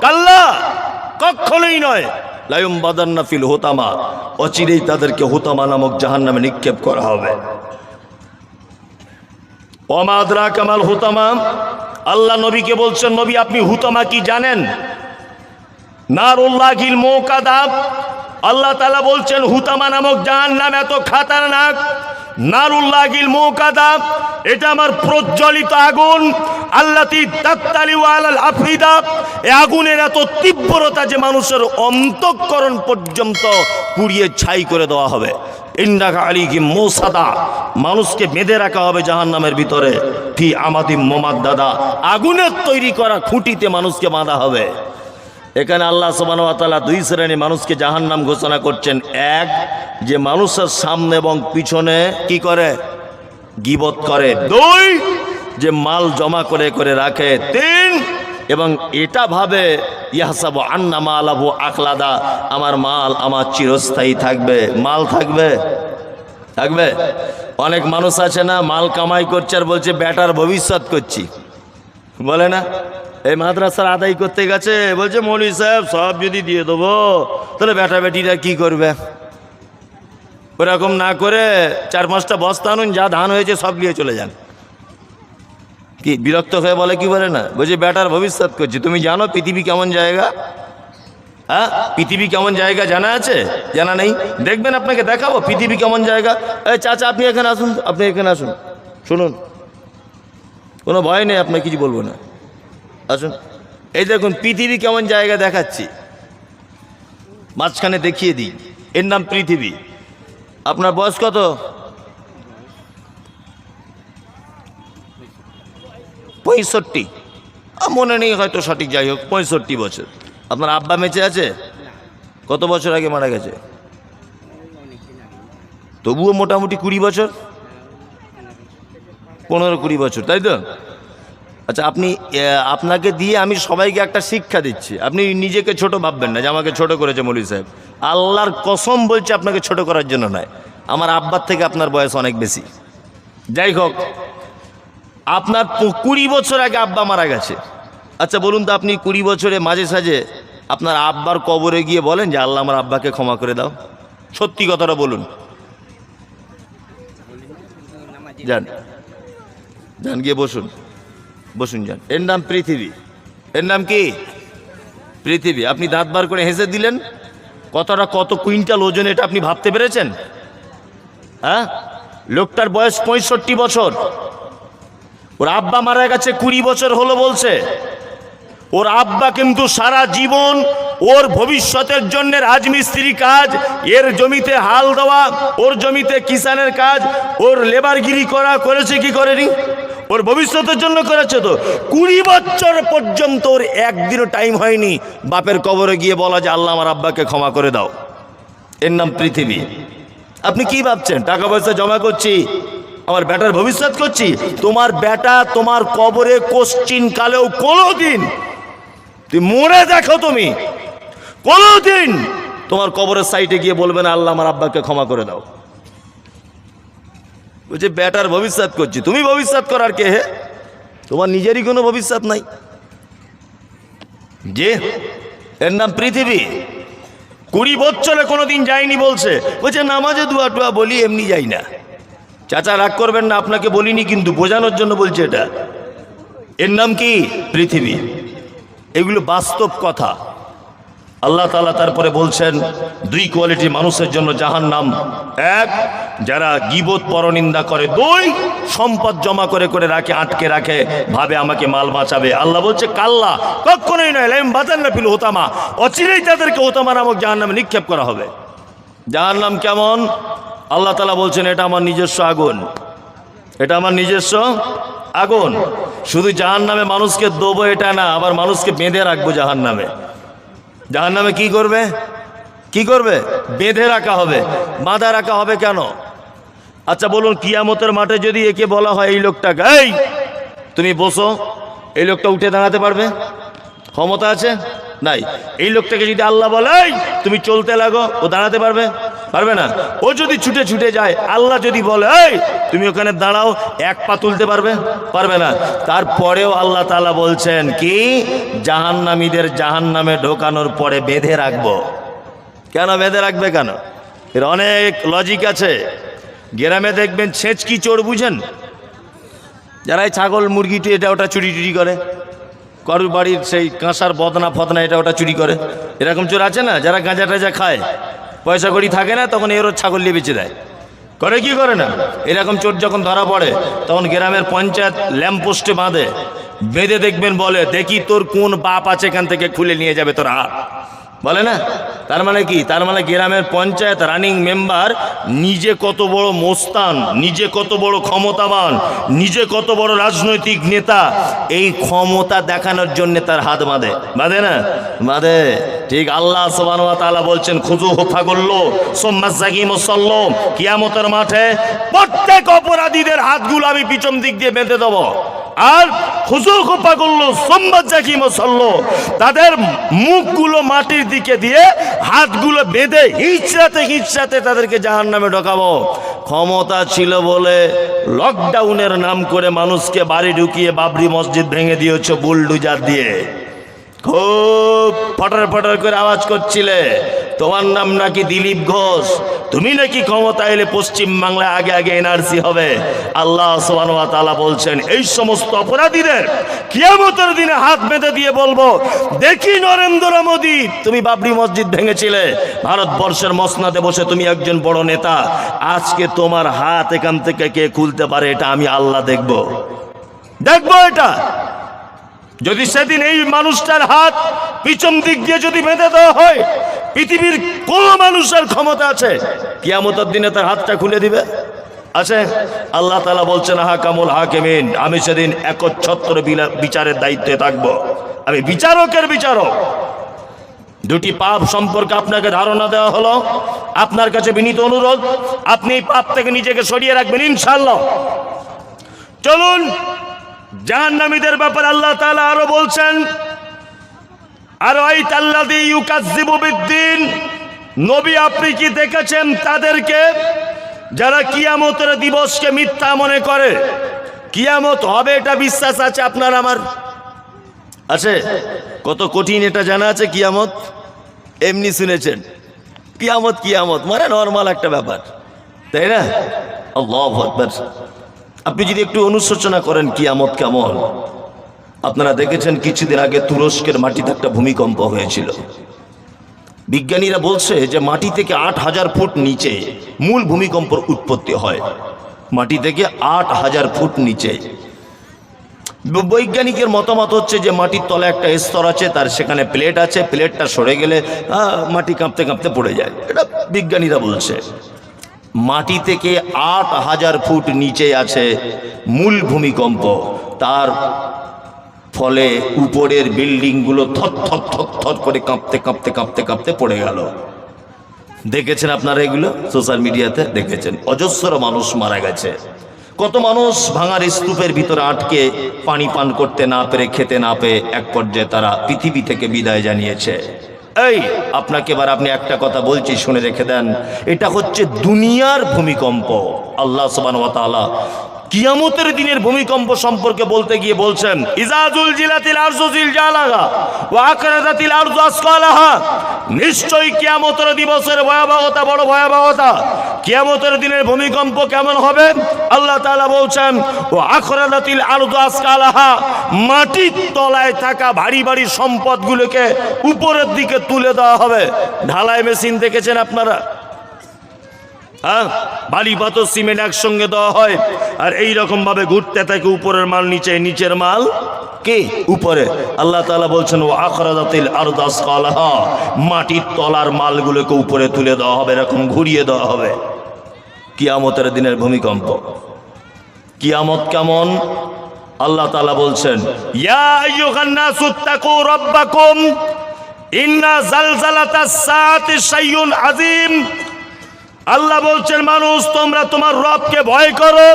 কাল্লা, কখনোই নয়। লায়ুম বাদান্না ফিল হুতামা, অচিরেই তাদেরকে হুতামা নামক জাহান্নামে নিক্ষেপ করা হবে। ওমা আদরাকা মাল হুতামা, আল্লাহ নবীকে বলছেন, নবী আপনি হুতামা কি জানেন? নারুল্লাহিল মুকাদা, আল্লাহ তাআলা বলছেন হুতামা নামক জাহান্নাম এত খাতারনাক। নারুল্লাহিল মুকাদা, এটা আমার প্রজ্বলিত আগুন। আল্লাতী তাত্তালিউ আলাল আফিদা, এই আগুনের এত তীব্রতা যে মানুষের অন্তঃকরণ পর্যন্ত পুড়িয়ে ছাই করে দেওয়া হবে। ইন্নাকা আলাইহিম মুসাদা, মানুষকে বেঁধে রাখা হবে জাহান্নামের ভিতরে। ফি আমাদিম মুমাদ্দাদা, আগুনের তৈরি করা খুঁটিতে মানুষকে বাঁধা হবে। এখানে আল্লাহ সুবহানাহু ওয়া তাআলা দুই শ্রেণীর মানুষকে জাহান্নাম ঘোষণা করছেন। এক, যে মানুষের সামনে এবং পিছনে কি করে? গীবত করে। দুই, যে মাল জমা করে করে রাখে। তিন, এবং এটা ভাবে ইয়াহসাবু আন্না মালাহু আখলাদা, আমার মাল আমার চিরস্থায়ী থাকবে। মাল থাকবে? থাকবে। অনেক মানুষ আছে না, মাল কামাই করছে আর বলছে বেটার ভবিষ্যৎ করছি, বলে না? এই মাদ্রাসার আদায় করতে গেছে, বলছে মৌলভী সাহেব সব যদি দিয়ে দেবো তাহলে বেটা বেটিরা কি করবে? ওরকম না করে 4-5টা বস্তা আনুন, যা ধান হয়েছে সব নিয়ে চলে যান। কি বিরক্ত হয়ে বলে, কি বলে না? বলছে বেটার ভবিষ্যৎ করছি। তুমি জানো পৃথিবী কেমন জায়গা? হ্যাঁ, পৃথিবী কেমন জায়গা জানা আছে? জানা নেই? দেখবেন, আপনাকে দেখাবো পৃথিবী কেমন জায়গা। এই চাচা আপনি এখানে আসুন, আপনি এখানে আসুন, শুনুন, কোনো ভয় নেই, আপনাকে কিছু বলবো না, আসুন। এই দেখুন পৃথিবী কেমন জায়গা দেখাচ্ছি, মাঝখানে দেখিয়ে দিই। এর নাম পৃথিবী। আপনার বয়স কত? 65, মনে নেই হয়তো সঠিক, যাই হোক 65 বছর। আপনার আব্বা বেঁচে আছে? কত বছর আগে মারা গেছে? তবুও মোটামুটি 20 বছর, 15-20 বছর, তাই তো? আচ্ছা, আপনাকে দিয়ে আমি সবাইকে একটা শিক্ষা দিচ্ছি। আপনি নিজেকে ছোট ভাববেন না যে আমাকে ছোট করেছে মৌলভী সাহেব। আল্লাহর কসম বলছে আপনাকে ছোট করার জন্য নয়। আমার আব্বার থেকে আপনার বয়স অনেক বেশি। যাই হোক, আপনার 20 বছর আগে আব্বা মারা গেছে। আচ্ছা বলুন তো, আপনি 20 বছরে মাঝে সাঝে আপনার আব্বার কবরে গিয়ে বলেন যে আল্লাহ আমার আব্বাকে ক্ষমা করে দাও? সত্যি কথাটা বলুন। যান, যান গিয়ে বসুন, বসুন, যান। এর নাম পৃথিবী। এর নাম কি? পৃথিবী। আপনি দাঁত বার করে হেসে দিলেন। কত কুইন্টাল ওজন, এটা আপনি ভাবতে পেরেছেন? হ্যাঁ, লোকটার বয়স 65 বছর। ওর আব্বা মারা গেছে 20 বছর হলো বলছে। ওর আব্বা কিন্তু সারা জীবন ওর ভবিষ্যতের জন্য রাজমিস্ত্রি কাজ, এর জমিতে হাল দেওয়া, ওর জমিতে কিষানের কাজ, ওর লেবারগিরি করেছে কি করেনি? ওর ভবিষ্যতের জন্য করেছে। তো 20 বছর পর্যন্ত ওর একদিনও টাইম হয়নি বাপের কবরে গিয়ে বলা যে আল্লাহ আমার আব্বাকে ক্ষমা করে দাও। এর নাম পৃথিবী। আপনি কি ভাবছেন টাকা পয়সা জমা করছি, আমার বেটার ভবিষ্যৎ করছি? তোমার বেটা তোমার কবরে কোশ্চিন কালেও কোনোদিন, তুই মরে দেখো, তুমি কোনোদিন তোমার কবরের সাইডে গিয়ে বলবে না আল্লাহ আমার আব্বাকে ক্ষমা করে দাও। বলছে বেটার ভবিষ্যৎ করছি। তুমি ভবিষ্যৎ করার কে? হে, তোমার নিজেরই কোনো ভবিষ্যৎ নাই। যে এর নাম পৃথিবী। 20 বছরে কোনোদিন যায়নি বলছে। বলছে নামাজে দুয়া টুয়া বলি, এমনি যাই না। চাচা রাগ করবেন না, আপনাকে বলিনি কিন্তু বোঝানোর জন্য বলছে এটা। এর নাম কি? পৃথিবী। এগুলো বাস্তব কথা। আল্লাহ তাআলা তারপরে বলছেন 2 কোয়ালিটির মানুষের জন্য জাহান্নাম। 1, যারা গীবত পরনিন্দা করে। 2, সম্পদ জমা করে করে রাখে, আটকে রাখে, ভাবে আমাকে মাল বাঁচাবে। আল্লাহ বলছে কাল্লা, কখনোই নয়। লাইম বাতান্না ফিল হুতামা, অচিরেই তাদেরকে হুতামা নামক জাহান্নামে নিক্ষেপ করা হবে। জাহান্নাম কেমন? আল্লাহ তাআলা বলছেন এটা আমার নিজস্ব আগুন। এটা আমার নিজস্ব আগুন। শুধু জাহান্নামে মানুষকে দেবো এটা না, আবার মানুষকে বেঁধে রাখবো জাহান্নামে। জাহান্নামে কি করবে? কি করবে? বেঁধে রাখা হবে। বাঁধা রাখা হবে কেন? আচ্ছা বলুন, কিয়ামতের মাঠে যদি একে বলা হয় এই লোকটাকে, এই তুমি বসো, এই লোকটা উঠে দাঁড়াতে পারবে? ক্ষমতা আছে? নাই। এই লোকটাকে যদি আল্লাহ বলে এই তুমি চলতে লাগো, ও দাঁড়াতে পারবে? পারবে না। ও যদি ছুটে ছুটে যায়, আল্লাহ যদি বলে এই তুমি ওখানে দাঁড়াও, এক পা তুলতে পারবে? পারবে না। তারপরেও আল্লাহ তাআলা বলছেন কি, জাহান্নামীদের জাহান্নামে ঢোকানোর পরে বেঁধে রাখবো। কেন বেঁধে রাখবে? কেন? এর অনেক লজিক আছে। গ্রামে দেখবেন ছেঁচকি চোর বুঝেন, যারা এই ছাগল মুরগিটি এটা ওটা চুরি টুরি করে, কারুর বাড়ির সেই কাঁসার বদনা ফদনা এটা ওটা চুরি করে, এরকম চোর আছে না? যারা গাঁজা টাজা খায়, পয়সা কড়ি থাকে না, তখন এরও ছাগল নিয়ে বেঁচে দেয়, করে কি করে না? এরকম চোর যখন ধরা পড়ে তখন গ্রামের পঞ্চায়েত ল্যাম্পপোস্টে বাঁধে, বেঁধে দেখবেন বলে দেখি তোর কোন বাপ আছে, এখান থেকে খুলে নিয়ে যাবে তোর হাত, বলে না? তার মানে কি? তার মানে গ্রামের পঞ্চায়েত রানিং মেম্বার নিজে কত বড় মোস্তান, নিজে কত বড় ক্ষমতাবান, নিজে কত বড় রাজনৈতিক নেতা, এই ক্ষমতা দেখানোর জন্য তার হাত বাঁধে, বাঁধে না? বাঁধে। ঠিক আল্লাহ সুবহানাহু ওয়া তাআলা বলছেন খুযুহু ফাগুল্লু সুম্মা যাকিমু সাল্লু, কিয়ামতের মাঠে প্রত্যেক অপরাধীদের হাতগুলো আমি পিছন দিক দিয়ে বেঁধে দেবো, আর খুযুহু ফাগুল্লু সুম্মা যাকিমু সাল্লু, তাদের মুখগুলো মাটির দিকে দিয়ে হাতগুলো বেঁধে হিচড়াতে হিচড়াতে তাদেরকে জাহান্নামে ঢোকাবো। ক্ষমতা ছিল বলে লকডাউনের নাম করে মানুষকে বাড়ি ঢুকিয়ে বাবরি মসজিদ ভেঙে দিয়েছে বুলডোজার দিয়ে, খুব ফটার ফটার করে আওয়াজ করছিলে, তোমার নাম নাকি দিলীপ ঘোষ, তুমি নাকি ক্ষমতা এলে পশ্চিম বাংলায় আগে আগে এনআরসি হবে। আল্লাহ সুবহানাহু ওয়া তাআলা বলছেন এই সমস্ত অপরাধীদের কিয়ামতের দিনে হাত বেঁধে দিয়ে বলবো, দেখি নরেন্দ্র মোদী, তুমি বাবরি মসজিদ ভেঙেছিলে, ভারতবর্ষের মসনাদে বসে তুমি একজন বড় নেতা, আজকে তোমার হাত এখান থেকে কে খুলতে পারে এটা আমি আল্লাহ দেখবো এটা। যদি সেদিন এই মানুষটার হাত পিছন দিক দিয়ে যদি বেঁধে দেওয়া হয়, পৃথিবীর কোন মানুষের ক্ষমতা আছে কিয়ামতের দিনে তার হাতটা খুলে দিবে? আছে? আল্লাহ তাআলা বলছেন হাকামুল হাকিমিন, আমি সেদিন একচ্ছত্র বিচারের দায়িত্বে থাকবো, আমি বিচারকের বিচারক। দুটি পাপ সম্পর্কে আপনাকে ধারণা দেওয়া হলো, আপনার কাছে বিনীত অনুরোধ আপনি এই পাপ থেকে নিজেকে সরিয়ে রাখবেন ইনশাআল্লাহ। চলুন জাহান্নামীদের ব্যাপারে আল্লাহ তাআলা আরো বলছেন, আর আইতাল্লাযী ইউকাজ্জিবু বিদ্দিন, নবী আপনি কি দেখেছেন তাদেরকে যারা কিয়ামতের দিবসকে মিথ্যা মনে করে? কিয়ামত হবে এটা বিশ্বাস আছে আপনার আমার? আছে? কত কঠিন এটা জানা আছে কিয়ামত? এমনি শুনেছেন কিয়ামত, কিয়ামত মানে নরমাল একটা ব্যাপার, তাই না? আল্লাহু আকবার। আপনি যদি একটু অনুশোচনা করেন কিয়ামত কেমন, আপনারা দেখেছেন কিছুদিন আগে তুরস্কের মাটিতে একটা ভূমিকম্প হয়েছিল। বিজ্ঞানীরা বলছে যে মাটি থেকে ৮,০০০ ফুট নিচে মূল ভূমিকম্পের উৎপত্তি হয়, মাটি থেকে ৮,০০০ ফুট নিচে। বৈজ্ঞানিকের মতামত হচ্ছে যে মাটির তলে একটা স্তর আছে, তার সেখানে প্লেট আছে, প্লেটটা সরে গেলে মাটি কাঁপতে কাঁপতে পড়ে যায়, এটা বিজ্ঞানীরা বলছে। মাটি থেকে ৮,০০০ ফুট নিচে আছে মূল ভূমিকম্প, তার ফলে উপরের বিল্ডিংগুলো থর থর থর থর করে কাঁপতে কাঁপতে কাঁপতে কাঁপতে পড়ে গেল। দেখেছেন আপনারা এগুলো? সোশ্যাল মিডিয়াতে দেখেছেন। অজস্র মানুষ মারা গেছে, কত মানুষ ভাঙার স্তূপের ভিতরে আটকে পানি পান করতে না পেরে, খেতে না পেয়ে এক পর্যায়ে তারা পৃথিবী থেকে বিদায় জানিয়েছে। এই আপনাকে এবার আপনি একটা কথা বলছি, শুনে রেখে দেন, এটা হচ্ছে দুনিয়ার ভূমিকম্প। আল্লাহ সুবহানাহু ওয়া তাআলা কিয়ামতের দিনের ভূমিকম্প সম্পর্কে বলতে গিয়ে বলছেন, ইজা জুলজিলাতিল আরজু জিলজালাহা ওয়া আকরাজাতিল আরজু আসকালাহা, নিশ্চয়ই কিয়ামতের দিবসের ভয়াবহতা বড় ভয়াবহতা। কিয়ামতের দিনের ভূমিকম্প কেমন হবে? আল্লাহ তাআলা বলছেন, ওয়া আকরাজাতিল আরজু আসকালাহা, মাটির তলায় থাকা ভারী ভারী সম্পদগুলোকে উপরের দিকে তুলে দেওয়া হবে। ঢালাই মেশিন দেখেছেন আপনারা? হ্যাঁ, বালি পাথর সিমেন্ট একসঙ্গে দেওয়া হয়, আর এইরকম ভাবে ঘুরতে থাকে, উপরের মাল নিচে, নিচের মাল কে উপরে। আল্লাহ তাআলা বলছেন, ও আখরাজাতিল আরদু আসকালাহা, মাটির তলার মালগুলোকে উপরে তুলে দেওয়া হবে, এরকম ঘুরিয়ে দেওয়া হবে। কিয়ামতের দিনের ভূমিকম্প। কিয়ামত কেমন? আল্লাহ তাআলা বলছেন, ইয়া আইয়ুহান নাসু তাকু রাব্বাকুম ইন্না জালজালাতাস সাআতি শাইউন আযীম। আল্লাহ বলছেন, মানুষ তোমরা তোমার রবকে ভয় করো,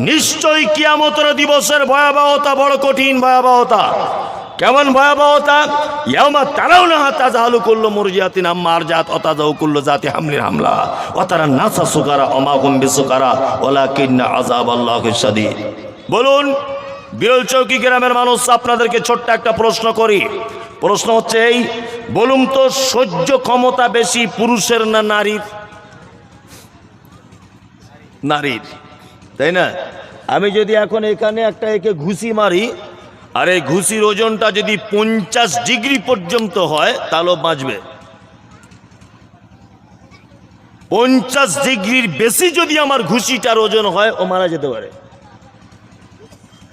নিশ্চয়ই কিয়ামতের দিবসের ভয়াবহতা বড় কঠিন ভয়াবহতা। কেমন ভয়াবহতা? ইয়াউমা তারাউনাহা তাযহালু কুল্লু মুরজিআতিন আম্মা আরজাত ওয়া তাযাউ কুল্লু যাতি হামলিন হামলা ওয়া তারান নাসা সুকারা ওয়া মা হুম বিসুকারা ওয়ালাকিন্না আযাবাল্লাহি শাদীদ। বলুন বিরল চৌকি গ্রামের মানুষ, আপনাদেরকে ছোট্ট একটা প্রশ্ন করি। প্রশ্ন হচ্ছে এই, বলুন তো সহ্য ক্ষমতা বেশি পুরুষের না নারীর? নারীর, তাই না? আমি যদি এখন এখানে একটা একে ঘুষি মারি, আর এই ঘুষির ওজনটা যদি 50 ডিগ্রি পর্যন্ত হয় তাহলেও বাঁচবে। 50 ডিগ্রির বেশি যদি আমার ঘুষিটার ওজন হয়, ও মারা যেতে পারে।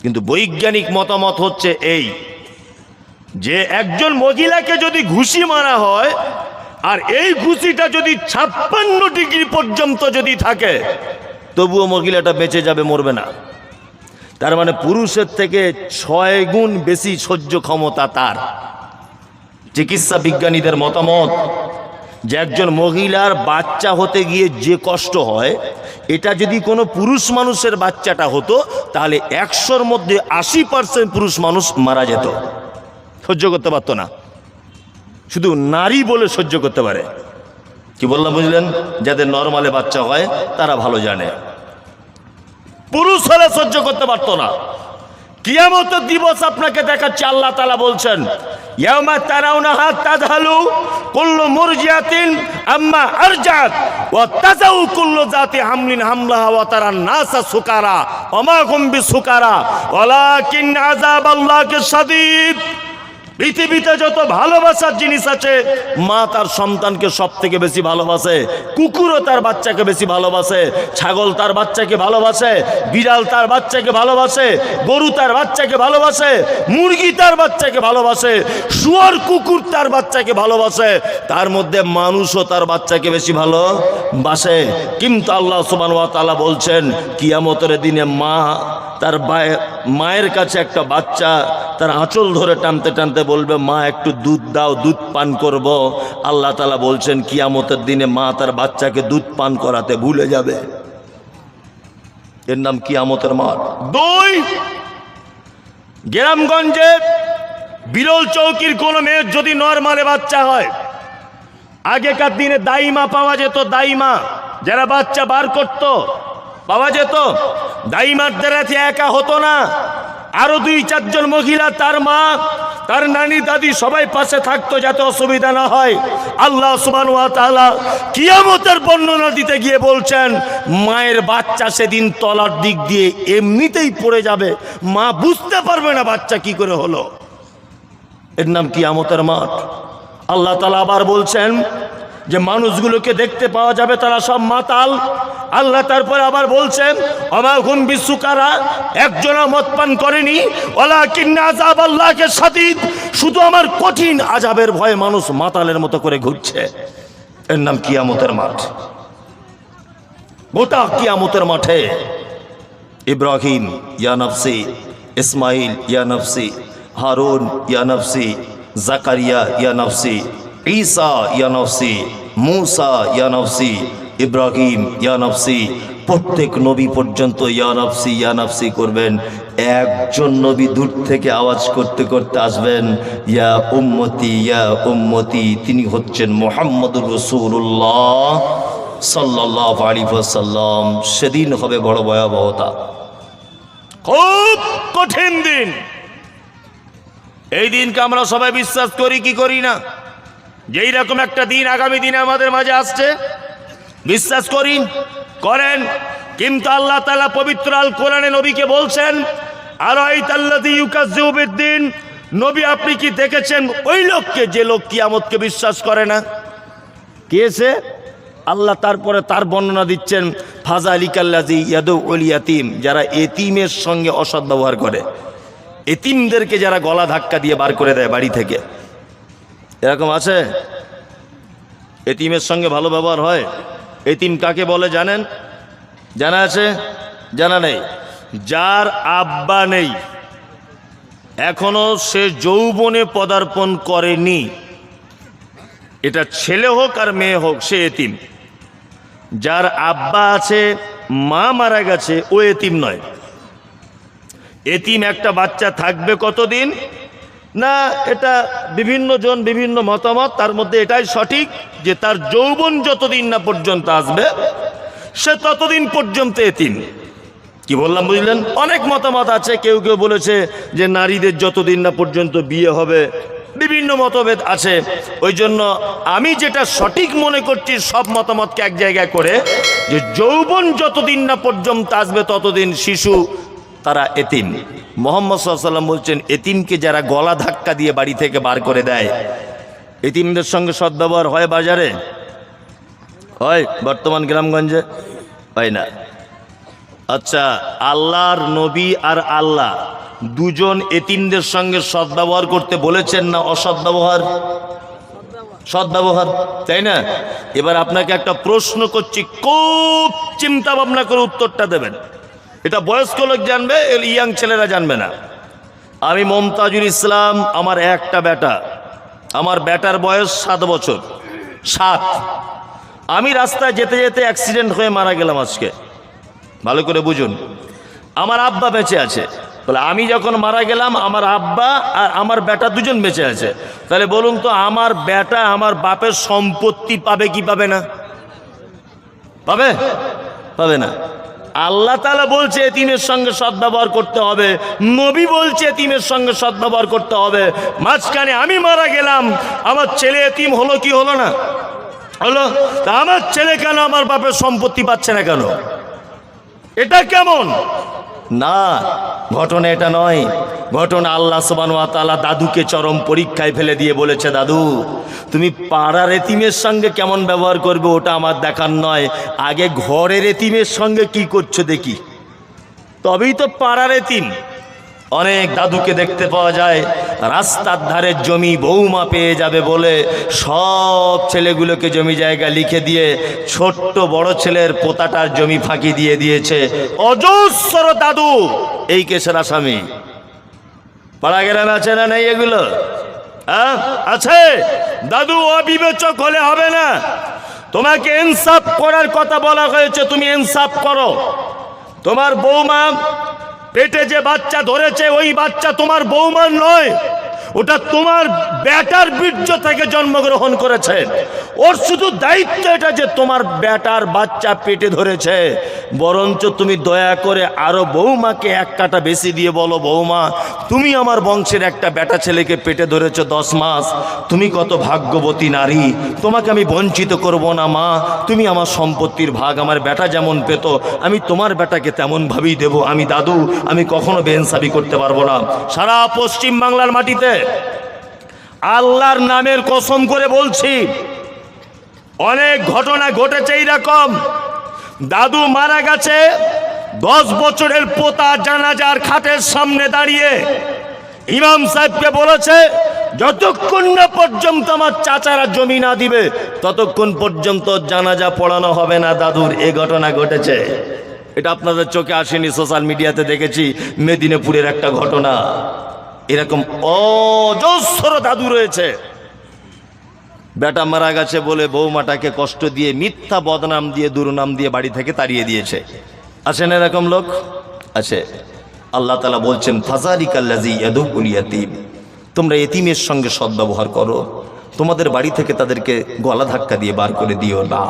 কিন্তু বৈজ্ঞানিক মতামত হচ্ছে এই, যে একজন মহিলাকে যদি ঘুষি মারা হয় আর এই ঘুষিটা যদি 56 ডিগ্রি পর্যন্ত যদি থাকে, তবুও মহিলাটা বেঁচে যাবে, মরবে না। তার মানে পুরুষের থেকে 6 গুণ বেশি সহ্য ক্ষমতা তার। চিকিৎসা বিজ্ঞানীদের মতামত যে একজন মহিলার বাচ্চা হতে গিয়ে যে কষ্ট হয়, এটা যদি কোনো পুরুষ মানুষের বাচ্চাটা হতো তাহলে 100-র মধ্যে 80% পুরুষ মানুষ মারা যেত, সহ্য করতে পারতো না। শুধু নারী বলে সহ্য করতে পারে। কি বললাম বুঝলেন? যাদের নরমালে বাচ্চা হয় তারা ভালো জানে, পুরুষ হলে সহ্য করতে পারতো না। কিয়ামতের দিবস আপনাকে দেখাচ্ছে, আল্লাহ তাআলা বলছেন ইয়াউমা তারাউনাহা তাযহালু কুল্লু মুরজিআতিন আম্মা আরজাত ওয়া তাযাউ কুল্লু যাতি হামলিন হামলাহা ওয়া তারান নাসা সুকারা ওয়া মা হুম বিসুকারা ওয়ালাকিন আযাবাল্লাহি শাদীদ। পৃথিবীতে যত ভালোবাসার জিনিস আছে, মা তার সন্তানকে সব থেকে বেশি ভালোবাসে, কুকুরও তার বাচ্চাকে বেশি ভালোবাসে, ছাগল তার বাচ্চাকে ভালোবাসে, বিড়াল তার বাচ্চাকে ভালোবাসে, গরু তার বাচ্চাকে ভালোবাসে, মুরগি তার বাচ্চাকে ভালোবাসে, শুয়োর কুকুর তার বাচ্চাকে ভালোবাসে, তার মধ্যে মানুষও তার বাচ্চাকে বেশি ভালোবাসে। কিন্তু আল্লাহ সুবহানাহু ওয়া তাআলা বলছেন কিয়ামতের দিনে মা তার মায়ের কাছে একটা বাচ্চা তার আঁচল ধরে টানতে টানতে বলবে, মা একটু দুধ দাও, দুধ পান করব। আল্লাহ তাআলা বলছেন কিয়ামতের দিনে মা তার বাচ্চাকে দুধ পান করাতে ভুলে যাবে। এর নাম কিয়ামতের মাঠ। 2, গ্রামগঞ্জে বিরল চৌকির কোনো মেয়ের যদি নরমালে বাচ্চা হয়, আগেকার দিনে দাইমা পাওয়া যেত, দাইমা যারা বাচ্চা বার করত পাওয়া যেত। দাইমার দ্বারা একা হতো না, আরো 2-4 জন মহিলা, তার মা, তার নানি, দাদি সবাই পাশে থাকতো যাতে অসুবিধা না হয়। আল্লাহ সুবহানাহু ওয়া তাআলা কিয়ামতের বর্ণনা দিতে গিয়ে বলছেন মায়ের বাচ্চা সেদিন তলার দিক দিয়ে এমনিতেই পড়ে যাবে, মা বুঝতে পারবে না বাচ্চা কি করে হলো। এর নাম কিয়ামতের মাঠ। আল্লাহ তাআলা আবার বলছেন যে মানুষগুলোকে দেখতে পাওয়া যাবে তারা সব মাতাল। আল্লাহ তারপরে আবার বলছেন ওমা হুম বিসুকারা, একজনও মদ পান করেনি, ওয়ালাকিন্না আযাবাল্লাহি শাদীদ, শুধু আমার কঠিন আযাবের ভয়ে মানুষ মাতালের মতো করে ঘুরছে। এর নাম কিয়ামতের মাঠ। গোটা কিয়ামতের মাঠে ইব্রাহিম ইয়া নফসি, ইসমাইল ইয়া নফসি, হারুন ইয়া নফসি, জাকারিয়া ইয়া নফসি, ঈসা ইয়া নফসি, মুসা ইয়া নফসি, ইব্রাহিম ইয়া নফসি, প্রত্যেক নবী পর্যন্ত ইয়া নফসি করবেন। একজন নবী দূর থেকে আওয়াজ করতে করতে আসবেন ইয়া উম্মতি, তিনি হচ্ছেন মুহাম্মদুর রাসূলুল্লাহ সাল্লাল্লাহু আলাইহি ওয়াসাল্লাম। সেদিন হবে বড় ভয়াবহতা, খুব কঠিন দিন। এই দিনকে আমরা সবাই বিশ্বাস করি কি করি না? যে এইরকম একটা দিন আগামী দিনে আমাদের মাঝে আসছে, বিশ্বাস করেন। কিন্তু আল্লাহ তাআলা পবিত্র আল কোরআনে নবীকে বলছেন আরাইতাল্লাযী ইউকাজ্জিবু বিদ্দিন, নবী আপনি কি দেখেছেন ওই লোককে যে লোক কিয়ামতকে বিশ্বাস করে না? কে সে? আল্লাহ তারপরে তার বর্ণনা দিচ্ছেন ফাযালিকাল্লাযী ইয়াদউল ইয়াতীম, যারা এতিমের সঙ্গে অসৎ ব্যবহার করে, এতিমদেরকে যারা গলা ধাক্কা দিয়ে বার করে দেয় বাড়ি থেকে। এরকম আছে? এতিমের সঙ্গে ভালো ব্যবহার হয়? এতিম কাকে বলে জানেন? জানা আছে? জানা নেই? যার আব্বা নেই, এখনো সে যৌবনে পদার্পণ করেনি, এটা ছেলে হোক আর মেয়ে হোক, সে এতিম। যার আব্বা আছে, মা মারা গেছে, ও এতিম নয়। এতিম একটা বাচ্চা থাকবে কতদিন? না, এটা বিভিন্ন জন বিভিন্ন মতামত, তার মধ্যে এটাই সঠিক যে তার যৌবন যতদিন না পর্যন্ত আসবে সে ততদিন পর্যন্ত এতিম। কি বললাম বুঝলেন? অনেক মতামত আছে, কেউ কেউ বলেছে যে নারীদের যতদিন না পর্যন্ত বিয়ে হবে, বিভিন্ন মতভেদ আছে। ওই জন্য আমি যেটা সঠিক মনে করছি সব মতামতকে এক জায়গায় করে, যে যৌবন যতদিন না পর্যন্ত আসবে ততদিন শিশু তারা এতিম। মুহাম্মদ সাল্লাল্লাহু আলাইহি ওয়াসাল্লাম বলছেন, এতিমকে যারা গলা ধাক্কা দিয়ে বাড়ি থেকে বার করে দেয়, এতিমদের সঙ্গে সদ্ব্যবহার হয় বাজারে? হয় বর্তমান গ্রামগঞ্জে? হয় না। আচ্ছা, আল্লাহর নবী আর আল্লাহ দুজন এতিমদের সঙ্গে সদ্ব্যবহার করতে বলেছেন না অসদ্ব্যবহার? সদ্ব্যবহার, তাই না? এবার আপনাকে একটা প্রশ্ন করছি, খুব চিন্তা ভাবনা করে উত্তরটা দেবেন। এটা বয়স্ক লোক জানবে, ইয়াং ছেলেরা জানবে না। আমি মমতাজুল ইসলাম, আমার একটা বেটা, আমার বেটার বয়স 7 বছর। 7। আমি রাস্তায় যেতে যেতে অ্যাক্সিডেন্ট হয়ে মারা গেলাম আজকে। ভালো করে বুঝুন, আমার আব্বা বেঁচে আছে। তাহলে আমি যখন মারা গেলাম আমার আব্বা আর আমার বেটা দুজন বেঁচে আছে। তাহলে বলুন তো, আমার বেটা আমার বাপের সম্পত্তি পাবে কি পাবে না? পাবে? পাবে না। আল্লাহ তাআলা বলছে এতিমের সঙ্গে সদ্ব্যবহার করতে হবে, নবী বলছে এতিমের সঙ্গে সদ্ব্যবহার করতে হবে। মাঝখানে আমি মারা গেলাম, আমার ছেলে এতিম হলো কি হলো না? হলো। তা আমার ছেলে কেন আমার বাপের সম্পত্তি পাচ্ছে না কেন? এটা কেমন? না, ঘটনা এটা নয়। ঘটনা আল্লাহ সুবহানাহু ওয়া তাআলা দাদুকে চরম পরীক্ষায় ফেলে দিয়ে বলেছে, দাদু তুমি পাড়ার এতিমের সঙ্গে কেমন ব্যবহার করবে ওটা আমার দেখার নয়, আগে ঘরের এতিমের সঙ্গে কি করছো দেখি, তবেই তো পাড়ার এতিম। অনেক দাদুকে দেখতে পাওয়া যায় রাস্তার ধারে জমি বৌমা পেয়ে যাবে বলে সব ছেলেগুলোকে জমি জায়গা লিখে দিয়ে ছোট্ট বড় ছেলের পোতাটার জমি ফাঁকি দিয়ে দিয়েছে। অজস্র দাদু এই কেসের আসামি। পাড়া গ্রামে আছে না নেই এগুলো? হ্যাঁ আছে। দাদু অবিবেচক হলে হবে না, তোমাকে ইনসাফ করার কথা বলা হয়েছে, তুমি ইনসাফ করো। তোমার বৌমা পেটে যে বাচ্চা ধরেছে ওই বাচ্চা তোমার বৌমার নয়, ওটা তোমার বেটার বীর্য থেকে জন্মগ্রহণ করেছে। ওর শুধু দায়িত্ব এটা যে তোমার বেটার বাচ্চা পেটে ধরেছে। বরঞ্চ তুমি দয়া করে আরো বৌমাকে এক কাটা বেশি দিয়ে বলো, বৌমা তুমি আমার বংশের একটা বেটা ছেলেকে পেটে ধরেছো 10 মাস, তুমি কত ভাগ্যবতী নারী, তোমাকে আমি বঞ্চিত করব না মা। তুমি আমার সম্পত্তির ভাগ আমার বেটা যেমন পেত আমি তোমার বেটাকে তেমন ভাবেই দেব। আমি দাদু, আমি কখনো বেইনসাফি করতে পারবো না। সারা পশ্চিম বাংলার মাটিতে আল্লাহর নামের কসম করে বলছি, অনেক ঘটনা ঘটেছে এইরকম। দাদু মারা গেছে, 10 বছরের পোতা জানাজার খাটের সামনে দাঁড়িয়ে ইমাম সাহেবকে বলেছে, যতক্ষণ না পর্যন্ত আমার চাচারা জমি না দিবে ততক্ষণ পর্যন্ত জানাজা পড়ানো হবে না দাদুর। এ ঘটনা ঘটেছে। এটা আপনাদের চোখে আসেনি, সোশ্যাল মিডিয়াতে দেখেছি, মেদিনীপুরের একটা ঘটনা। এরকম অজস্র দাদু রয়েছে। বেটা মারা গেছে বলে বৌমাটাকে কষ্ট দিয়ে মিথ্যা বদনাম দিয়ে দুর্নাম দিয়ে বাড়ি থেকে তাড়িয়ে দিয়েছে। আছেন এরকম লোক? আছে। আল্লাহ তাআলা বলছেন, ফাযালিকাল্লাযী ইয়াদুল ইয়াতীম, তোমরা এতিমের সঙ্গে সদ্ব্যবহার করো, তোমাদের বাড়ি থেকে তাদেরকে গলা ধাক্কা দিয়ে বার করে দিও না।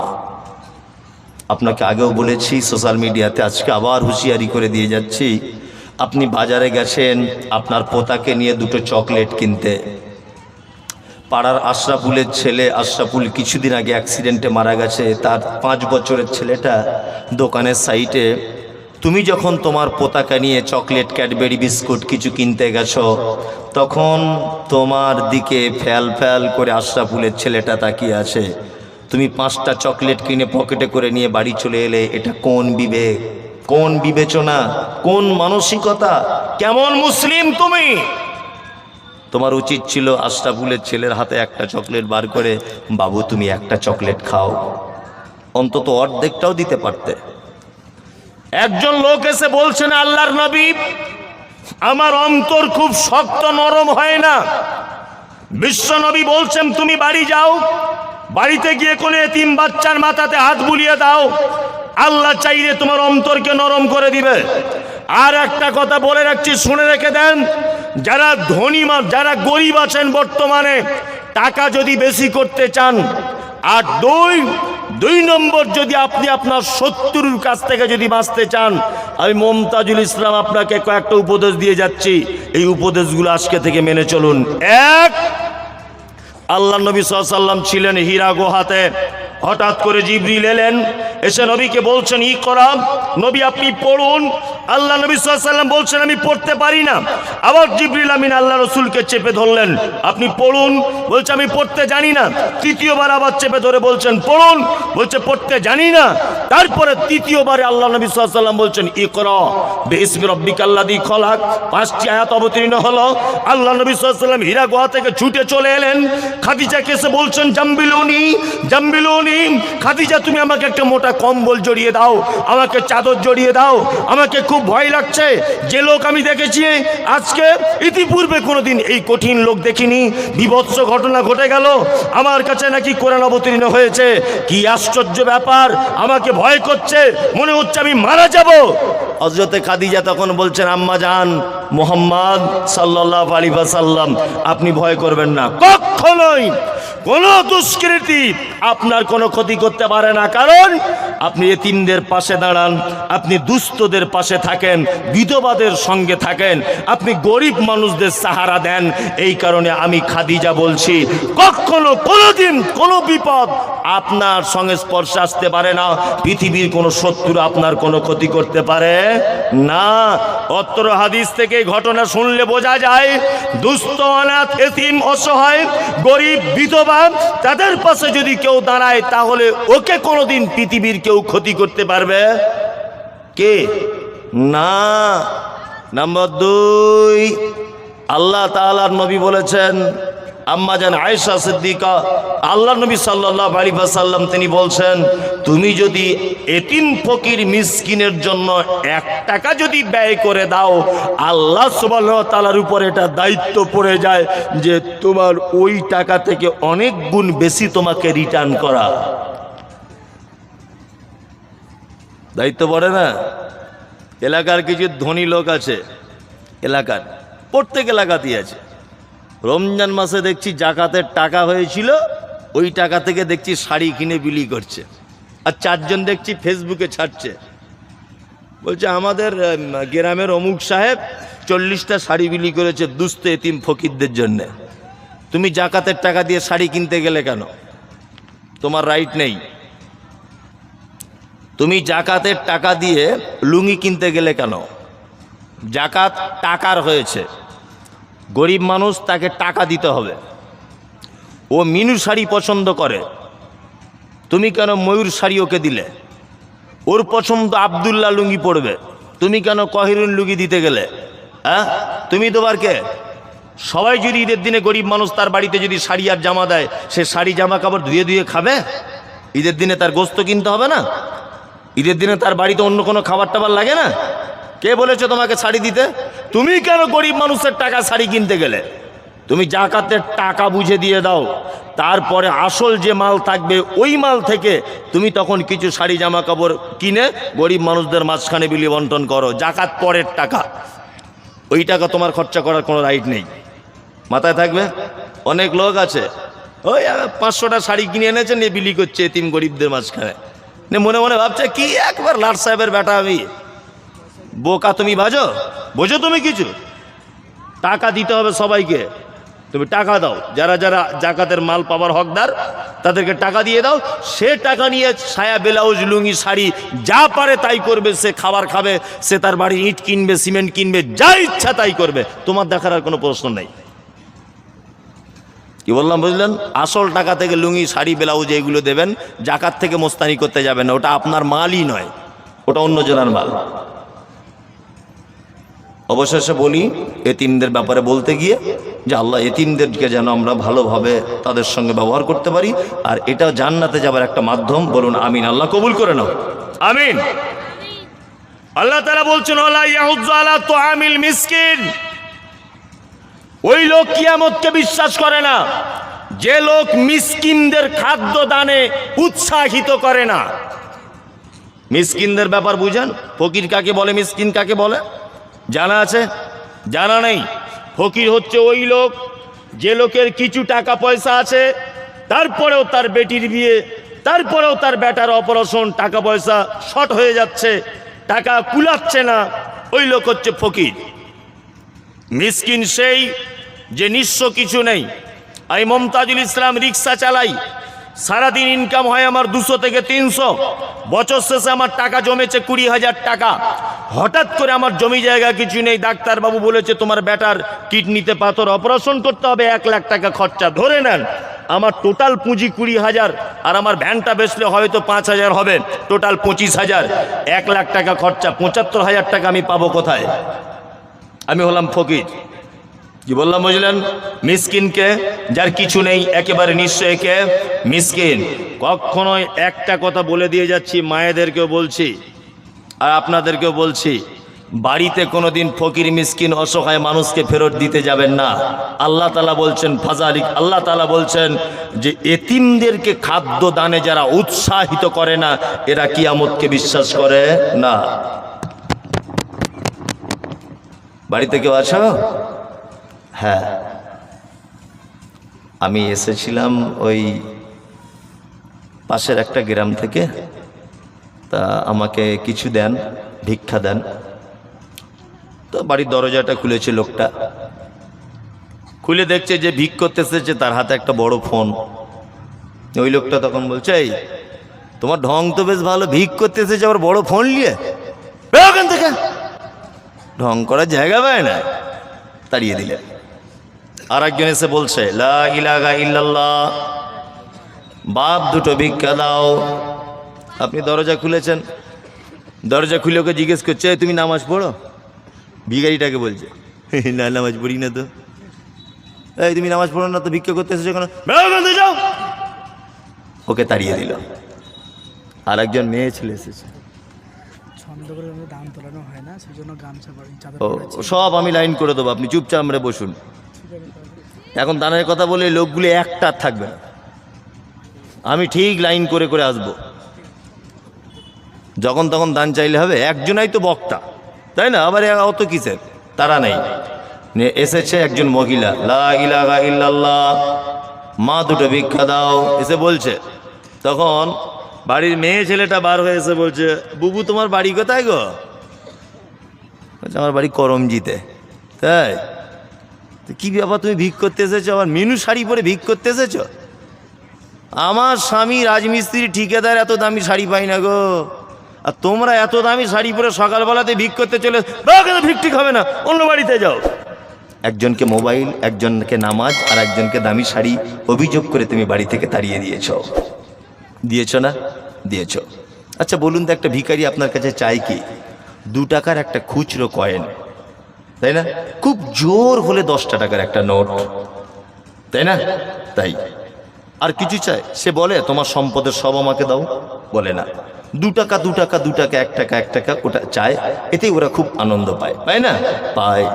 আপনাকে আগেও বলেছি সোশ্যাল মিডিয়াতে, আজকে আবার হুঁশিয়ারি করে দিয়ে যাচ্ছি। আপনি বাজারে গেছেন আপনার পোতাকে নিয়ে 2টো চকলেট কিনতে, পাড়ার আশরাফুলের ছেলে, আশরাফুল কিছুদিন আগে অ্যাক্সিডেন্টে মারা গেছে, তার 5 বছরের ছেলেটা দোকানের সাইটে, তুমি যখন তোমার পোতাকে নিয়ে চকলেট ক্যাডবেরি বিস্কুট কিছু কিনতে গেছো তখন তোমার দিকে ফ্যাল ফ্যাল করে আশরাফুলের ছেলেটা তাকিয়ে আছে। তুমি 5টা চকলেট কিনে পকেটে করে নিয়ে বাড়ি চলে এলে। এটা কোন বিবেক, কোন বিবেচনা, কোন মানসিকতা, কেমন মুসলিম তুমি? তোমার উচিত ছিল আশরাফুলের ছেলের হাতে একটা চকলেট বার করে, বাবু তুমি একটা চকলেট খাও, অন্তত অর্ধেকটাও দিতে পারতে। একজন লোক এসে বলছেন, আল্লাহর নবী আমার অন্তর খুব শক্ত নরম হয় না। বিশ্ব নবী বলছেন তুমি বাড়ি যাও, বাড়িতে গিয়ে কোনো এতিম বাচ্চার মাথাতে হাত বুলিয়ে দাও, আল্লাহ চাইলে তোমার অন্তরকে নরম করে দিবে। আর একটা কথা বলে রাখছি, শুনে রেখে দেন, যারা ধনী যারা গরিব আছেন বর্তমানে, টাকা যদি বেশি করতে চান, আর দুই নম্বর যদি আপনি আপনার শত্রুর কাছ থেকে যদি বাঁচতে চান, আমি মমতাজুল ইসলাম আপনাকে কয়েকটা উপদেশ দিয়ে যাচ্ছি। এই উপদেশগুলো আজকে থেকে মেনে চলুন। এক, আল্লাহ নবী সাল্লাল্লাহু আলাইহি ওয়াসাল্লাম ছিলেন হীরা গুহাতে। হঠাৎ করে জিবরিল এলেন, এসে নবীকে বলছেন ইকরা, নবী আপনি পড়ুন। আল্লাহ নবী সাল্লাল্লাহু আলাইহি ওয়াসাল্লাম বলছেন আমি পড়তে পারি না। আবার জিবরিল আমিন আল্লাহ রসুলকে চেপে ধরলেন, আপনি পড়ুন। বলছে আমি পড়তে জানি না। তৃতীয়বার আবার চেপে ধরে বলছেন পড়ুন, বলছে পড়তে জানি না। তারপরে তৃতীয়বারে আল্লাহ নবী সাল্লাল্লাহু আলাইহি ওয়াসাল্লাম বলছেন ইকরা বিইসমি রাব্বিকাল্লাযী খলাক। 5টি আয়াত অবতীর্ণ হলো। আল্লাহ নবী সাল্লাল্লাহু আলাইহি ওয়াসাল্লাম হীরা গুহা থেকে ছুটে চলে এলেন। খাদিজাকে এসে বলছেন জাম্বিলুনি জাম্বিলুনি, খাদিজা তুমি আমাকে একটা মোটা কম্বল জড়িয়ে দাও, আমাকে চাদর জড়িয়ে দাও, আমাকে খুব ভয় লাগছে। যে লোক আমি দেখেছি আজকে ইতিপূর্বে কোনোদিন এই কঠিন লোক দেখিনি, বিভৎস ঘটনা ঘটে গেল, আমার কাছে নাকি কোরআন অবতীর্ণ হয়েছে, কি আশ্চর্য ব্যাপার, আমাকে ভয় করছে, মনে হচ্ছে আমি মারা যাব। হযরতে খাদিজা তখন বলছেন আম্মা জান মুহাম্মদ সাল্লাল্লাহু আলাইহি ওয়াসাল্লাম আপনি ভয় করবেন না, কখনোই কোনো দুষ্কৃতী আপনার কোনো ক্ষতি করতে পারে না। কারণ আপনি এতিমদের পাশে দাঁড়ান, আপনি দুস্থদের পাশে থাকেন, বিধবাদের সঙ্গে থাকেন, আপনি গরিব মানুষদের সাহারা দেন। এই কারণে আমি খাদিজা বলছি কখনো কোনোদিন কোনো বিপদ আপনার সংস্পর্শে আসতে পারে না। পৃথিবীর কোনো শত্রু আপনার কোনো ক্ষতি করতে পারে না। অত্র হাদিস থেকে ঘটনা শুনলে বোঝা যায় দুস্থ, অনাথ, এতিম, অসহায়, গরিব, বিধবা তাদের পাশে যদি কেউ দাঁড়ায় তাহলে ওকে কোনোদিন পৃথিবীর কেউ ক্ষতি করতে পারবে কে না। নাম্বার 2, আল্লাহ তাআলার নবী বলেছেন, আম্মা জান আয়েশা সিদ্দিকা, আল্লাহ নবী সাল্লাল্লাহু আলাইহি ওয়াসাল্লাম তিনি বলছেন তুমি যদি এতিম ফকির মিসকিনের জন্য 1 টাকা যদি ব্যয় করে দাও, আল্লাহ সুবহানাহু ওয়া তাআলার উপর এটা দায়িত্ব পড়ে যায় যে তোমার ওই টাকা থেকে অনেক গুণ বেশি তোমাকে রিটার্ন করা। দায়িত্ব পড়ে না। এলাকার কিছু ধনী লোক আছে, এলাকার প্রত্যেক এলাকাতেই আছে, রমজান মাসে দেখছি জাকাতের টাকা হয়েছিল, ওই টাকা থেকে দেখছি শাড়ি কিনে বিলি করছে, আর 4 জন দেখছি ফেসবুকে ছাড়ছে, বলছে আমাদের গ্রামের অমুক সাহেব 40টা শাড়ি বিলি করেছে দুস্থ এতিম ফকিরদের জন্য। তুমি জাকাতের টাকা দিয়ে শাড়ি কিনতে গেলে কেন? তোমার রাইট নেই। তুমি জাকাতের টাকা দিয়ে লুঙ্গি কিনতে গেলে কেন? জাকাত টাকার হয়েছে, গরিব মানুষ তাকে টাকা দিতে হবে। ও মিনু শাড়ি পছন্দ করে, তুমি কেন ময়ূর শাড়ি ওকে দিলে? ওর পছন্দ আব্দুল্লাহ লুঙ্গি পরবে, তুমি কেন কহিরুন লুঙ্গি দিতে গেলে? হ্যাঁ, তুমি তোমার কে? সবাই যদি ঈদের দিনে গরিব মানুষ তার বাড়িতে যদি শাড়ি আর জামা দেয়, সে শাড়ি জামা কাপড় ধুয়ে ধুয়ে খাবে? ঈদের দিনে তার গোস্ত কিনতে হবে না? ঈদের দিনে তার বাড়িতে অন্য কোনো খাবার টাবার লাগে না? কে বলেছে তোমাকে শাড়ি দিতে? তুমি কেন গরিব মানুষের টাকা শাড়ি কিনতে গেলে? তুমি জাকাতের টাকা বুঝে দিয়ে দাও, তারপরে আসল যে মাল থাকবে ওই মাল থেকে তুমি তখন কিছু শাড়ি জামা কাপড় কিনে গরিব মানুষদের মাঝখানে বিলি বন্টন করো। জাকাত পরের টাকা, ওই টাকা তোমার খরচা করার কোনো রাইট নেই। মাথায় থাকবে। অনেক লোক আছে ওই 500টা শাড়ি কিনে এনেছে, নিয়ে বিলি করছে এতিম গরিবদের মাঝখানে, মনে মনে ভাবছে কি একবার লাট সাহেবের বেটা আমি। বোকা তুমি বোঝো তুমি কিছু? টাকা দিতে হবে সবাইকে, তুমি টাকা দাও। যারা যারা জাকাতের মাল পাবার হকদার তাদেরকে টাকা দিয়ে দাও। সে টাকা নিয়ে ছায়া, ব্লাউজ, লুঙ্গি, শাড়ি যা পারে তাই করবে। সে খাবার খাবে, সে তার বাড়ি ইট কিনবে, সিমেন্ট কিনবে, যা ইচ্ছা তাই করবে। তোমার দেখার আর কোনো প্রশ্ন নেই। কি বললাম বুঝলেন? আসল টাকা থেকে লুঙ্গি, শাড়ি, ব্লাউজ এইগুলো দেবেন, জাকাত থেকে মোস্তানি করতে যাবেন না। ওটা আপনার মালই নয়, ওটা অন্য জনের মাল। অবশেষে বলি, এতিমদের ব্যাপারে বলতে গিয়ে যে আল্লাহ এতিমদেরকে যেন আমরা ভালোভাবে তাদের সঙ্গে ব্যবহার করতে পারি, আর এটা জান্নাতে যাবার একটা মাধ্যম। বলুন আমিন। আল্লাহ কবুল করে নাও, আমিন। আল্লাহ তাআলা বলছেন ওয়ালা ইয়াহুজ্জু আলা তুআমিল মিসকিন। ওই লোক কিয়ামতকে বিশ্বাস করে না যে লোক মিসকিনদের খাদ্য দানে উৎসাহিত করে না। মিসকিনদের ব্যাপার বুঝেন? ফকির কাকে বলে, মিসকিন কাকে বলে? জানা আছে? জানা নেই? ফকির হচ্ছে ওই লোক যে লোকের কিছু টাকা পয়সা আছে, তারপরেও তার বেটির বিয়ে, তারপরেও তার বেটার অপারেশন, টাকা পয়সা শর্ট হয়ে যাচ্ছে, টাকা কুলাচ্ছে না, ওই লোক হচ্ছে ফকির। মিসকিন সেই যে নিঃস্ব, কিছু নেই। আমি মমতাজুল ইসলাম রিক্সা চালাই, সারাদিন ইনকাম হয় আমার 200 থেকে 300, বছর শেষে আমার টাকা জমেছে 20,000 টাকা। হঠাৎ করে আমার জমি জায়গা কিছু নেই, ডাক্তারবাবু বলেছে তোমার বেটার কিডনিতে পাথর, অপারেশন করতে হবে, 1 লাখ টাকা খরচা। ধরে নেন আমার টোটাল পুঁজি 20,000, আর আমার ভ্যানটা বেচলে হয়তো 5,000 হবে, টোটাল 25,000। 1 লাখ টাকা খরচা, 75,000 টাকা আমি পাবো কোথায়? আমি হলাম ফকির। কি বললাম বুঝলেন? মিসকিনকে, যার কিছু নেই, একেবারে নিঃস্ব, একে মিসকিন। কখনোই একটা কথা বলে দিয়ে যাচ্ছি, মায়েদেরকেও বলছি আর আপনাদেরকেও বলছি, বাড়িতে কোনোদিন ফকির মিসকিন অসহায় মানুষকে ফেরত দিতে যাবেন না। আল্লাহ তাআলা বলছেন ফাজালিক, আল্লাহ তাআলা বলছেন যে এতিমদেরকে খাদ্য দানে যারা উৎসাহিত করে না, এরা কিয়ামতকে বিশ্বাস করে না। বাড়িতে কেউ আছো? হ্যাঁ, আমি এসেছিলাম ওই পাশের একটা গ্রাম থেকে, তা আমাকে কিছু দেন, ভিক্ষা দেন। তো বাড়ির দরজাটা খুলেছে লোকটা, খুলে দেখছে যে ভিক করতে এসেছে, তার হাতে একটা বড় ফোন। ওই লোকটা তখন বলছে, এই তোমার ঢং তো বেশ ভালো, ভিক করতে এসেছে আবার বড় ফোন নিয়ে, ওখান থেকে ঢং করার জায়গা পায় না। তাড়িয়ে দিলেন। আর একজন এসে বলছে লা ইলাহা ইল্লাল্লাহ, বাপ দুটো ভিক্ষা দাও। আপনি দরজা খুলেছেন, দরজা খুলে ওকে জিজ্ঞেস করছে তুমি নামাজ পড়ো? ভিখারিটাকে বলছে না, নামাজ পড়ি না তো। এই তুমি নামাজ পড়ো না তো, ভিক্ষা করতে এসেছো কেন? যাও। ওকে তাড়িয়ে দিল। আর একজন মেয়ে ছেলে এসেছে, সব আমি লাইন করে দেবো, আপনি চুপচাপ আমরা বসুন। এখন দানের কথা বলে লোকগুলি একটা থাকবে না, আমি ঠিক লাইন করে করে আসবো। যখন তখন দান চাইলে হবে? একজনাই তো বক্তা, তাই না? আবার অত কিসের তারা নেই। এসেছে একজন মহিলা, লা ইলাহা ইল্লাল্লাহ, মা দুটো ভিক্ষা দাও, এসে বলছে। তখন বাড়ির মেয়ে ছেলেটা বার হয়ে এসে বলছে, বুবু তোমার বাড়ি কোথায় গো? আমার বাড়ি করমজিতে। তাই? কি ব্যাপার, তুমি ভিক করতে এসেছো, আবার মেনু শাড়ি পরে ভিক করতে এসেছো? আমার স্বামী রাজমিস্ত্রি ঠিকাদার, এত দামি শাড়ি পাই না গো, আর তোমরা এত দামি শাড়ি পরে সকালবেলাতে ভিক করতে চলে, ভিক ঠিক হবে না, অন্য বাড়িতে যাও। একজনকে মোবাইল, একজনকে নামাজ, আর একজনকে দামি শাড়ি অভিযোগ করে তুমি বাড়ি থেকে তাড়িয়ে দিয়েছ না? দিয়েছ। আচ্ছা বলুন তো, একটা ভিখারি আপনার কাছে চাই কি? 2 টাকার একটা খুচরো কয়েন, তাই না? খুব জোর হলে 10 টাকার একটা নোট, তাই না? তাই আর কিছু চায়? সে বলে তোমার সম্পদের সব আমাকে দাও? বলে না। 2 টাকা 2 টাকা 2 টাকা 1 টাকা 1 টাকা ওটা চায়, এতেই ওরা খুব আনন্দ পায়, পায় না? পায়।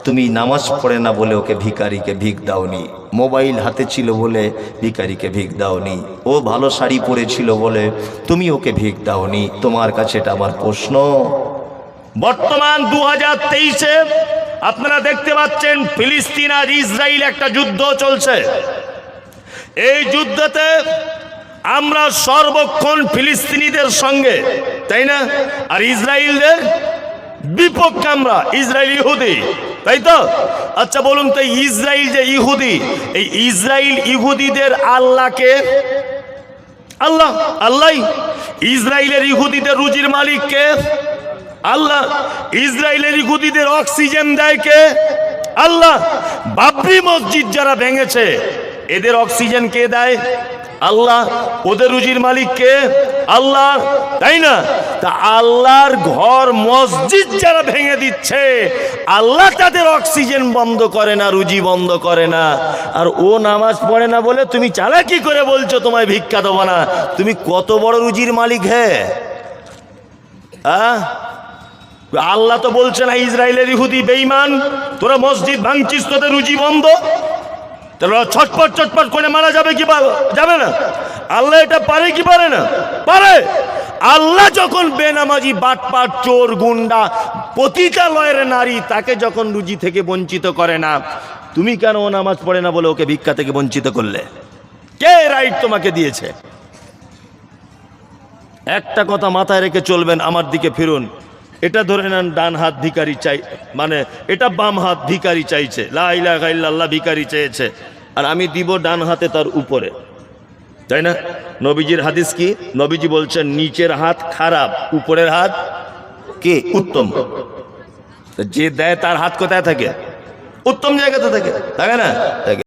তুমি নামাজ পড়ে না বলে ওকে ভিখারিকে ভিক দাওনি, মোবাইল হাতে ছিল বলে ভিখারিকে ভিক দাওনি, ও ভালো শাড়ি পরেছিল বলে তুমি ওকে ভিক দাওনি। তোমার কাছে এটা আমার প্রশ্ন। বর্তমান 2023-এ আপনারা দেখতে পাচ্ছেন ফিলিস্তিন আর ইসরায়েল একটা যুদ্ধ চলছে। এই যুদ্ধতে আমরা সর্বক্ষণ ফিলিস্তিনিদের সঙ্গে, তাই না? আর ইসরায়েলদের বিপক্ষে আমরা, ইসরায়েল ইহুদি, তাই তো? আচ্ছা বলুন তো, ইসরায়েল যে ইহুদি, এই ইসরায়েল ইহুদিদের আল্লাহকে? আল্লাহ। আল্লাহ। ইসরায়েলের ইহুদিদের রুজির মালিক কে? আল্লাহ। ইসরায়েলের ইহুদিদের অক্সিজেন দেয় কে? আল্লাহ। বাবরি মসজিদ যারা ভেঙেছে, এদের অক্সিজেন কে দেয়? আল্লাহ। ওদের রুজির মালিক কে? আল্লাহ, তাই না? তা আল্লাহর ঘর মসজিদ যারা ভেঙে দিচ্ছে, আল্লাহ তাদের অক্সিজেন বন্ধ করে না, রুজি বন্ধ করে না, আর ও নামাজ পড়ে না বলে তুমি চালাকি করে বলছো তোমায় ভিক্ষা দেবো না। তুমি কত বড় রুজির মালিক হে? আল্লাহ তো বলছে না ইসরায়েলের ইহুদি বেঈমান, তোরা মসজিদ ভাঙছিস, তোদের রুজি বন্ধ। তাহলে ছটপট ছটপট করে মারা যাবে কি যাবে না? আল্লাহ এটা পারে কি পারে না? পারে। আল্লাহ যখন বেনামাজি, বাটপাট, চোর, গুন্ডা, পতিতালয়ের নারী, তাকে যখন রুজি থেকে বঞ্চিত করে না, তুমি কেন ও নামাজ পড়ে না বলে ওকে ভিক্ষা থেকে বঞ্চিত করলে? কে রাইট তোমাকে দিয়েছে? একটা কথা মাথায় রেখে চলবেন, আমার দিকে ফিরুন। এটা ধরে নেন ডান হাত ভিখারি চাই, মানে এটা বাম হাত ভিখারি চাইছে, লা ইলাহা ইল্লাল্লাহ ভিখারি চেয়েছে, আর আমি দিব ডান হাতে তার উপরে, তাই না? নবীজির হাদিস কি? নবীজি বলছেন নিচের হাত খারাপ, উপরের হাত কি উত্তম। যে দেয় তার হাত কোথায় থাকে? উত্তম জায়গাতে থাকে, থাকে না? থাকে।